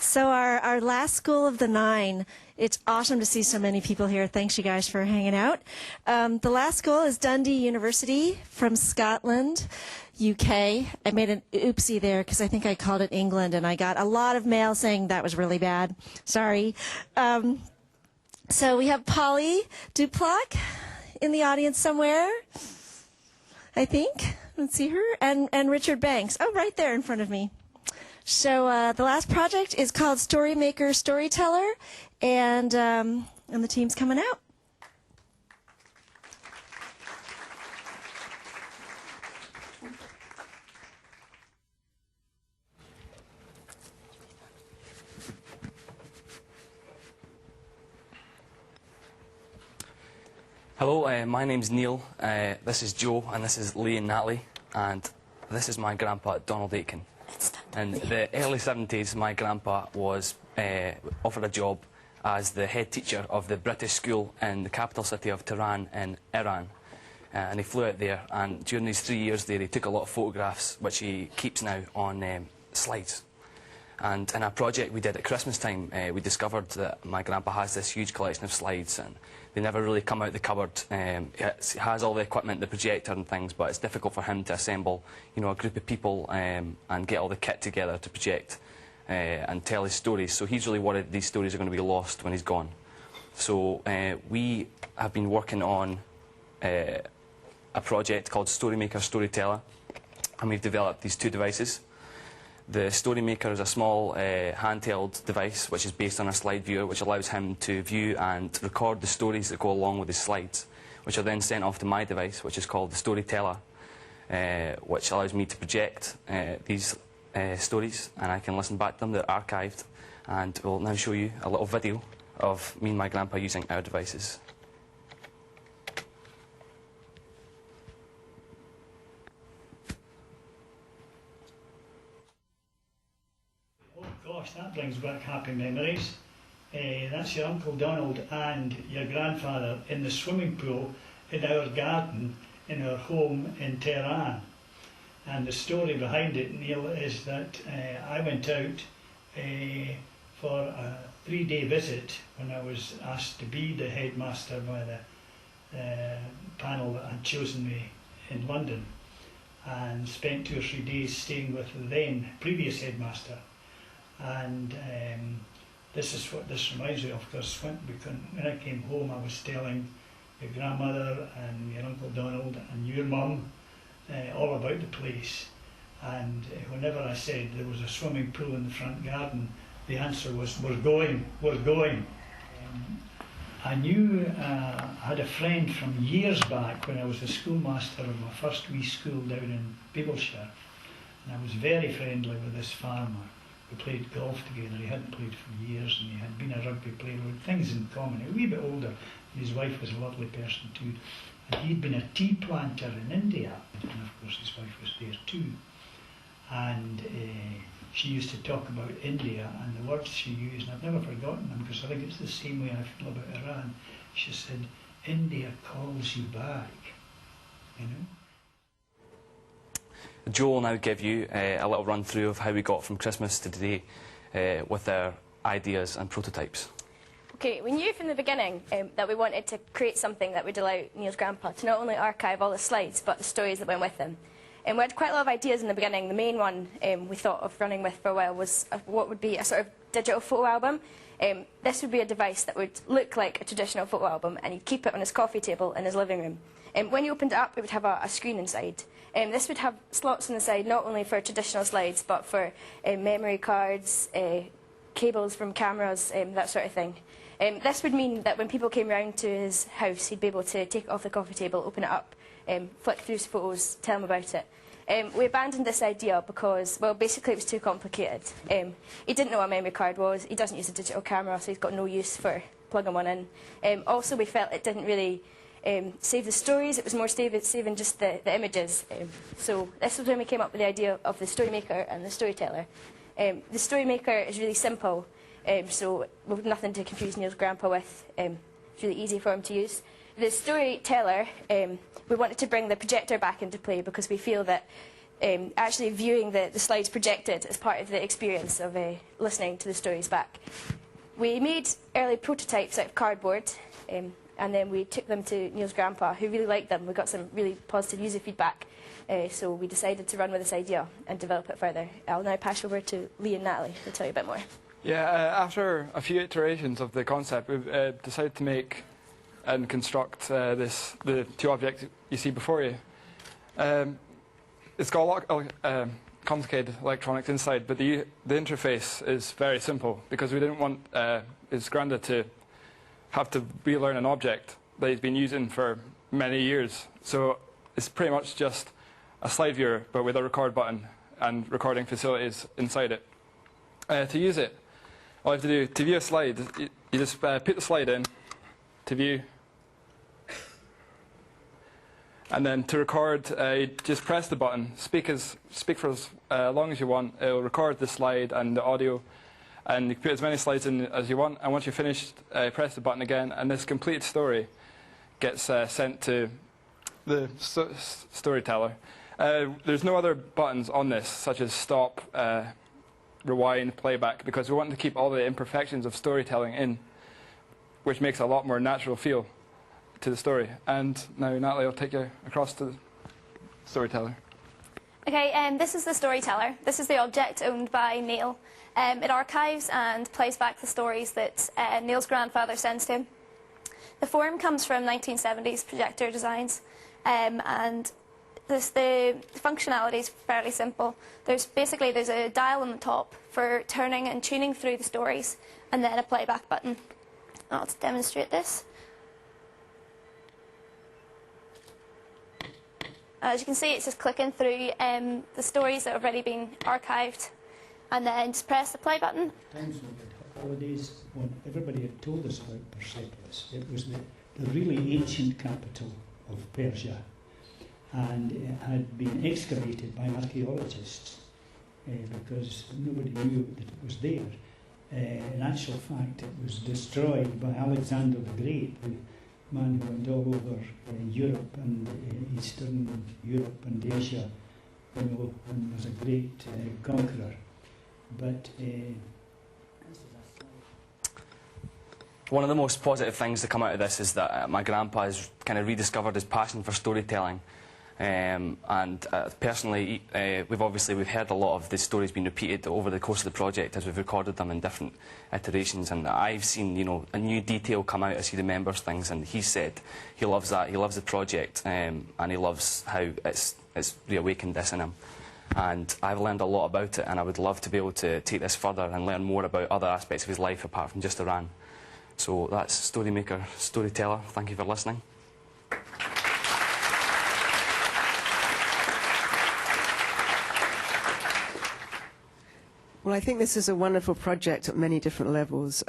So our last school of the 9, it's awesome to see so many people here. Thanks you guys for hanging out. The last school is Dundee University from Scotland, UK. I made an oopsie there because I think I called it England, and I got a lot of mail saying that was really bad. Sorry. So we have Polly Duplac in the audience somewhere, I think. Let's see her. And Richard Banks. Oh, right there in front of me. So the last project is called Storymaker, Storyteller, and the team's coming out. Hello, my name's Neil, this is Joe, and this is Lee and Natalie, and this is my grandpa, Donald Aitken. In the early 70s, my grandpa was offered a job as the head teacher of the British school in the capital city of Tehran in Iran. And he flew out there, and during these 3 years there, he took a lot of photographs, which he keeps now on slides. And in a project we did at Christmas time, we discovered that my grandpa has this huge collection of slides, and they never really come out the cupboard. He has all the equipment, the projector and things, but it's difficult for him to assemble, you know, a group of people and get all the kit together to project and tell his stories. So he's really worried these stories are going to be lost when he's gone. So we have been working on a project called Storymaker, Storyteller, and we've developed these 2 devices. The Storymaker is a small handheld device which is based on a slide viewer, which allows him to view and record the stories that go along with his slides, which are then sent off to my device, which is called the Storyteller, which allows me to project these stories, and I can listen back to them. They're archived, and we'll now show you a little video of me and my grandpa using our devices. Gosh, that brings back happy memories. That's your Uncle Donald and your grandfather in the swimming pool in our garden in our home in Tehran. And the story behind it, Neil, is that I went out for a 3-day visit when I was asked to be the headmaster by the panel that had chosen me in London, and spent 2 or 3 days staying with the then previous headmaster. And this is what this reminds me of, because when I came home I was telling your grandmother and your Uncle Donald and your mum all about the place, and whenever I said there was a swimming pool in the front garden, the answer was, we're going. I knew I had a friend from years back when I was the schoolmaster of my first wee school down in Peeblesshire, and I was very friendly with this farmer. We played golf together. He hadn't played for years, and he had been a rugby player. We had things in common. He was a wee bit older, and his wife was a lovely person too. And he'd been a tea planter in India, and of course his wife was there too. And she used to talk about India and the words she used, and I've never forgotten them, because I think it's the same way I feel about Iran. She said, "India calls you back," you know. Joe will now give you a little run through of how we got from Christmas to today with our ideas and prototypes. Okay, we knew from the beginning that we wanted to create something that would allow Neil's grandpa to not only archive all the slides but the stories that went with them. We had quite a lot of ideas in the beginning. The main one we thought of running with for a while was what would be a sort of digital photo album. This would be a device that would look like a traditional photo album, and he'd keep it on his coffee table in his living room. When you opened it up, it would have a screen inside. This would have slots on the side, not only for traditional slides, but for memory cards, cables from cameras, that sort of thing. This would mean that when people came round to his house, he'd be able to take it off the coffee table, open it up, flick through his photos, tell them about it. We abandoned this idea because, well, basically it was too complicated. He didn't know what a memory card was. He doesn't use a digital camera, so he's got no use for plugging one in. Also, we felt it didn't really save the stories. It was more saving just the images. So this was when we came up with the idea of the Storymaker and the Storyteller. The Storymaker is really simple, so we've nothing to confuse Neil's grandpa with. It's really easy for him to use. The Storyteller, we wanted to bring the projector back into play because we feel that actually viewing the slides projected as part of the experience of listening to the stories back. We made early prototypes out of cardboard, and then we took them to Neil's grandpa, who really liked them. We got some really positive user feedback, so we decided to run with this idea and develop it further. I'll now pass over to Lee and Natalie to tell you a bit more. Yeah, after a few iterations of the concept, we've decided to make and construct the two objects you see before you. It's got a lot of complicated electronics inside, but the interface is very simple because we didn't want his granddad to have to relearn an object that he's been using for many years. So it's pretty much just a slide viewer, but with a record button and recording facilities inside it. To use it, all you have to do, to view a slide, you just put the slide in to view. And then to record, you just press the button, speak for as long as you want. It will record the slide and the audio, and you can put as many slides in as you want. And once you're finished, press the button again, and this complete story gets sent to the storyteller. There's no other buttons on this, such as stop, rewind, playback, because we want to keep all the imperfections of storytelling in, which makes a lot more natural feel to the story. And now Natalie will take you across to the storyteller. Okay, this is the storyteller. This is the object owned by Neil. It archives and plays back the stories that Neil's grandfather sends to him. The form comes from 1970s projector designs, and the functionality is fairly simple. There's a dial on the top for turning and tuning through the stories, and then a playback button. I'll demonstrate this. As you can see, it's just clicking through the stories that have already been archived, and then just press the play button. Times when we had holidays, when everybody had told us about Persepolis, it was the really ancient capital of Persia, and it had been excavated by archaeologists because nobody knew that it was there. In actual fact, it was destroyed by Alexander the Great, the man who went all over Europe and Eastern Europe and Asia, you know, and was a great conqueror. But one of the most positive things to come out of this is that my grandpa has kind of rediscovered his passion for storytelling. Personally, we've heard a lot of the stories being repeated over the course of the project as we've recorded them in different iterations, and I've seen, you know, a new detail come out as he remembers things, and he said he loves that. He loves the project, and he loves how it's reawakened this in him. And I've learned a lot about it, and I would love to be able to take this further and learn more about other aspects of his life apart from just Iran. So that's Storymaker, Storyteller. Thank you for listening. Well, I think this is a wonderful project at many different levels.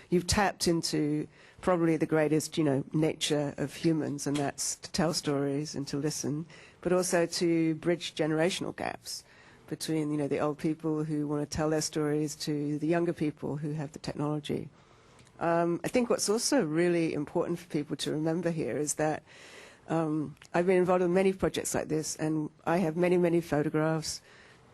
You've tapped into probably the greatest, nature of humans, and that's to tell stories and to listen, but also to bridge generational gaps between, the old people who want to tell their stories to the younger people who have the technology. I think what's also really important for people to remember here is that I've been involved in many projects like this, and I have many, many photographs,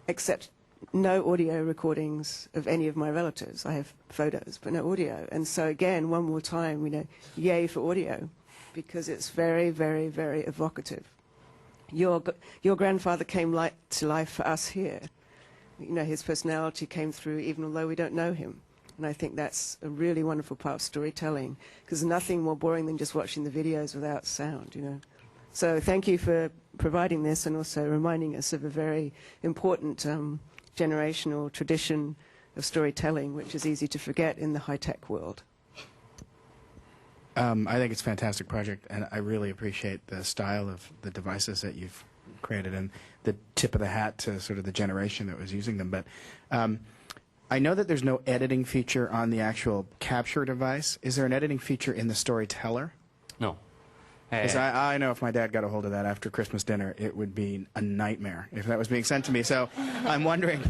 except no audio recordings of any of my relatives. I have photos, but no audio. And so again, one more time, yay for audio, because it's very, very, very evocative. Your grandfather came to life for us here. His personality came through even although we don't know him. And I think that's a really wonderful part of storytelling, because nothing more boring than just watching the videos without sound, So thank you for providing this and also reminding us of a very important generational tradition of storytelling, which is easy to forget in the high-tech world. I think it's a fantastic project, and I really appreciate the style of the devices that you've created and the tip of the hat to sort of the generation that was using them. But I know that there's no editing feature on the actual capture device. Is there an editing feature in the Storyteller? No. Because I know if my dad got a hold of that after Christmas dinner, it would be a nightmare if that was being sent to me. So I'm wondering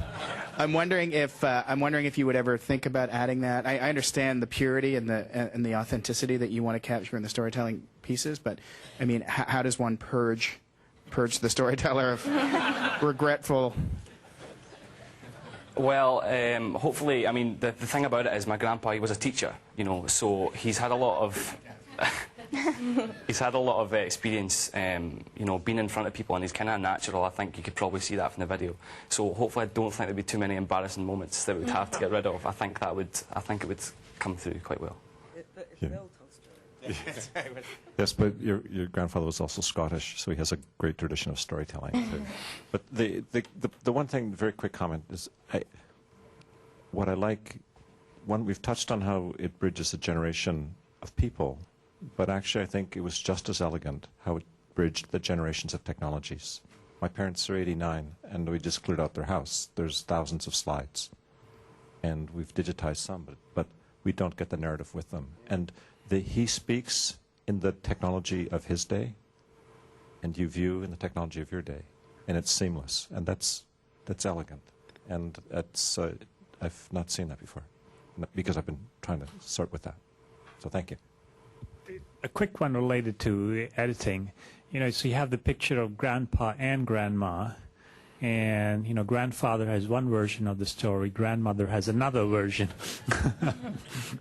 if you would ever think about adding that. I understand the purity and the authenticity that you want to capture in the storytelling pieces, but I mean, how does one purge purge the storyteller of regretful? Well, hopefully, I mean, the thing about it is my grandpa, he was a teacher, you know, so he's had a lot of he's had a lot of experience, you know, being in front of people, and he's kind of natural. I think you could probably see that from the video. So hopefully, I don't think there'd be too many embarrassing moments that we'd have to get rid of. I think it would come through quite well. Yes, but your grandfather was also Scottish, so he has a great tradition of storytelling too. But the one thing, very quick comment, is what I like. One, we've touched on how it bridges a generation of people, but actually I think it was just as elegant how it bridged the generations of technologies. My parents are 89, and we just cleared out their house. There's thousands of slides, and we've digitized some, but we don't get the narrative with them. And he speaks in the technology of his day, and you view in the technology of your day, and it's seamless, and that's elegant, and I've not seen that before, because I've been trying to sort with that. So thank you. A quick one related to editing. You know, so you have the picture of grandpa and grandma, and you know, grandfather has one version of the story, grandmother has another version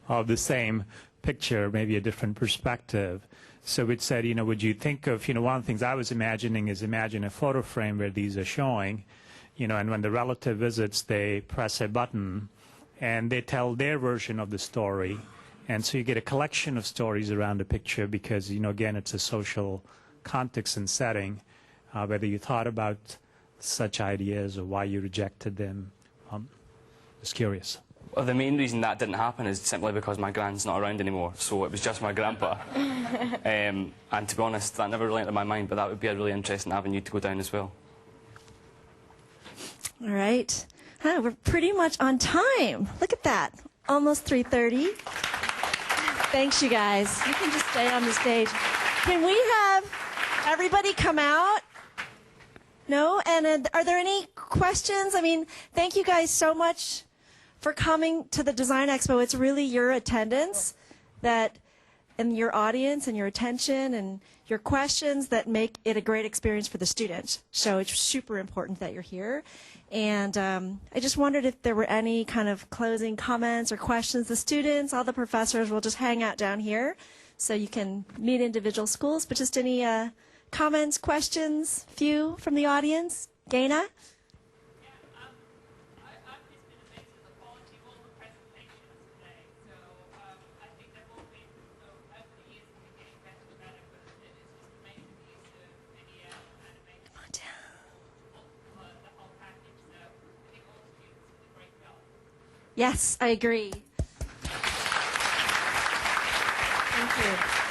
of the same picture, maybe a different perspective. So it said, you know, would you think of, you know, one of the things I was imagining is imagine a photo frame where these are showing, you know, and when the relative visits, they press a button and they tell their version of the story. And so you get a collection of stories around a picture because, you know, again, it's a social context and setting, whether you thought about such ideas or why you rejected them. Just curious. Well, the main reason that didn't happen is simply because my grand's not around anymore, so it was just my grandpa. And to be honest, that never really entered my mind, but that would be a really interesting avenue to go down as well. All right. We're pretty much on time. Look at that. Almost 3:30. Thanks, you guys. You can just stay on the stage. Can we have everybody come out? No? And are there any questions? I mean, thank you guys so much for coming to the Design Expo. It's really your attendance and your audience and your attention and your questions that make it a great experience for the students. So it's super important that you're here. And I just wondered if there were any kind of closing comments or questions. The students, all the professors will just hang out down here so you can meet individual schools. But just any comments, questions, few from the audience? Gaina? Yes, I agree. Thank you.